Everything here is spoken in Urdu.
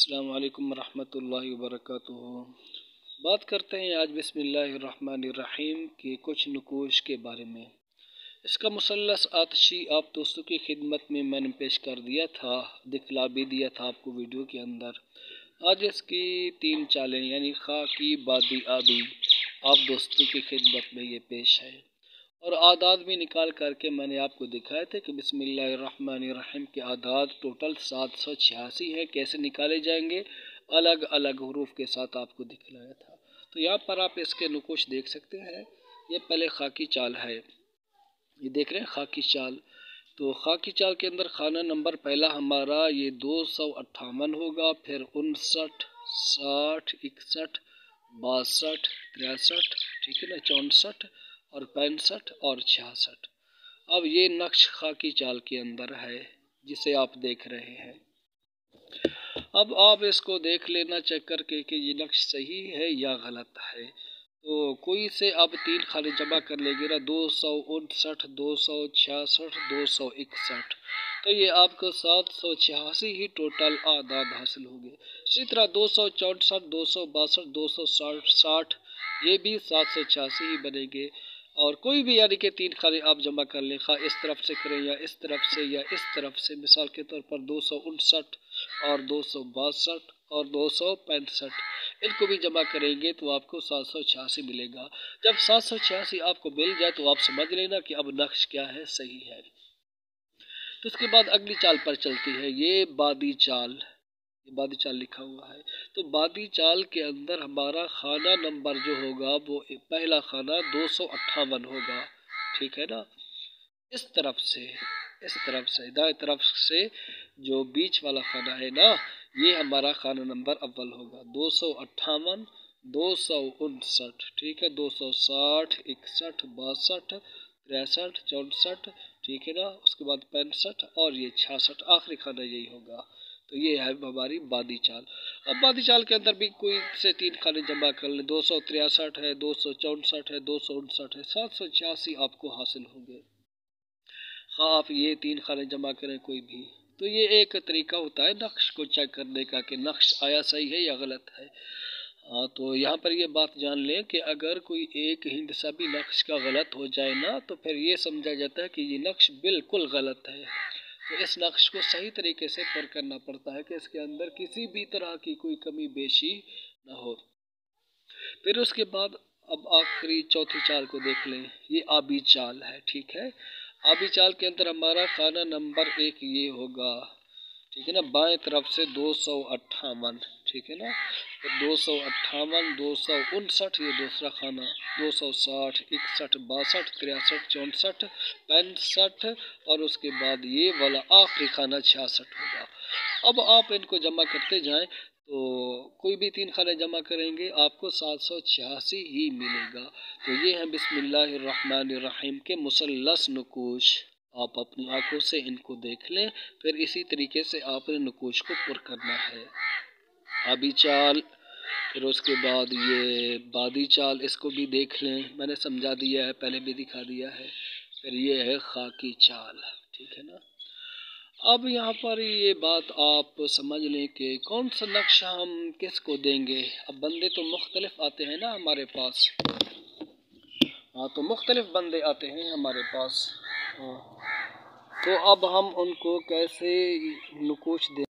السلام علیکم ورحمۃ اللہ وبرکاتہ۔ بات کرتے ہیں آج بسم اللہ الرحمن الرحیم کے کچھ نقوش کے بارے میں۔ اس کا مثلث آتشی آپ دوستوں کی خدمت میں نے پیش کر دیا تھا، دکھلا بھی دیا تھا آپ کو ویڈیو کے اندر۔ آج اس کی 3 چالیں یعنی خاکی، بادی، آبی آپ دوستوں کی خدمت میں یہ پیش ہے، اور اعداد بھی نکال کر کے میں نے آپ کو دکھائے تھے کہ بسم اللہ الرحمن الرحیم کے اعداد ٹوٹل 786 ہے، کیسے نکالے جائیں گے، الگ الگ حروف کے ساتھ آپ کو دکھلایا تھا۔ تو یہاں پر آپ اس کے نقوش دیکھ سکتے ہیں۔ یہ پہلے خاکی چال ہے، یہ دیکھ رہے ہیں خاکی چال۔ تو خاکی چال کے اندر خانہ نمبر پہلا ہمارا یہ 258 ہوگا، پھر 59، 60، 61، 62، 63، ٹھیک ہے نا، 64 اور 65 اور 66۔ اب یہ نقش خاکی چال کے اندر ہے جسے آپ دیکھ رہے ہیں۔ اب آپ اس کو دیکھ لینا چیک کر کے کہ یہ نقش صحیح ہے یا غلط ہے۔ تو کوئی سے آپ 3 خانے جمع کر لیں گے نا، 259، 266، 261، تو یہ آپ کو 786 ہی ٹوٹل اعداد حاصل ہوں گے۔ اسی طرح 264، 262، 260 یہ بھی 786 ہی بنیں گے۔ اور کوئی بھی یعنی کہ 3 خانے آپ جمع کر لیں، خواہ اس طرف سے کریں یا اس طرف سے یا اس طرف سے، مثال کے طور پر 259 اور 262 اور 265، ان کو بھی جمع کریں گے تو آپ کو 786 ملے گا۔ جب 786 آپ کو مل جائے تو آپ سمجھ لینا کہ اب نقش کیا ہے، صحیح ہے۔ تو اس کے بعد اگلی چال پر چلتی ہے، یہ بادی چال، یہ بادی چال لکھا ہوا ہے۔ تو بادی چال کے اندر ہمارا خانہ نمبر جو ہوگا وہ پہلا خانہ 258 ہوگا، ٹھیک ہے نا۔ اس طرف سے دائیں طرف سے جو بیچ والا خانہ ہے نا، یہ ہمارا خانہ نمبر اول ہوگا، 258، 259، ٹھیک ہے، 260، 61، 62، 63، 64، ٹھیک ہے نا، اس کے بعد 65 اور یہ 66، آخری خانہ یہی ہوگا۔ تو یہ ہے ہماری بادی چال۔ اب بادی چال کے اندر بھی کوئی سے 3 خانے جمع کر لیں، 263 ہے، 264 ہے، 259 ہے، 786 آپ کو حاصل ہوں گے، خواہ آپ یہ 3 خانے جمع کریں کوئی بھی۔ تو یہ ایک طریقہ ہوتا ہے نقش کو چیک کرنے کا کہ نقش آیا صحیح ہے یا غلط ہے۔ تو یہاں پر یہ بات جان لیں کہ اگر کوئی ایک ہندسہ بھی نقش کا غلط ہو جائے نا، تو پھر یہ سمجھا جاتا ہے کہ یہ نقش بالکل غلط ہے۔ تو اس نقش کو صحیح طریقے سے پر کرنا پڑتا ہے کہ اس کے اندر کسی بھی طرح کی کوئی کمی بیشی نہ ہو۔ پھر اس کے بعد اب آخری چوتھی چال کو دیکھ لیں، یہ آبی چال ہے، ٹھیک ہے۔ آبی چال کے اندر ہمارا خانہ نمبر 1 یہ ہوگا، ٹھیک ہے نا، بائیں طرف سے 258، ٹھیک ہے نا، 258، 259 یہ دوسرا خانہ، 260، 61، 62، 63، 64، 65 اور اس کے بعد یہ والا آخری خانہ 66 ہوگا۔ اب آپ ان کو جمع کرتے جائیں تو کوئی بھی 3 خانے جمع کریں گے آپ کو 786 ہی ملے گا۔ تو یہ ہے بسم اللہ الرحمن الرحیم کے مثلث نقوش۔ آپ اپنی آنکھوں سے ان کو دیکھ لیں، پھر اسی طریقے سے آپ نے نقوش کو پر کرنا ہے۔ آبی چال، پھر اس کے بعد یہ بادی چال، اس کو بھی دیکھ لیں، میں نے سمجھا دیا ہے، پہلے بھی دکھا دیا ہے۔ پھر یہ ہے خاکی چال، ٹھیک ہے نا۔ اب یہاں پر یہ بات آپ سمجھ لیں کہ کون سا نقش ہم کس کو دیں گے۔ اب بندے تو مختلف آتے ہیں نا ہمارے پاس، تو مختلف بندے آتے ہیں ہمارے پاس، تو اب ہم ان کو کیسے نقوش دیں۔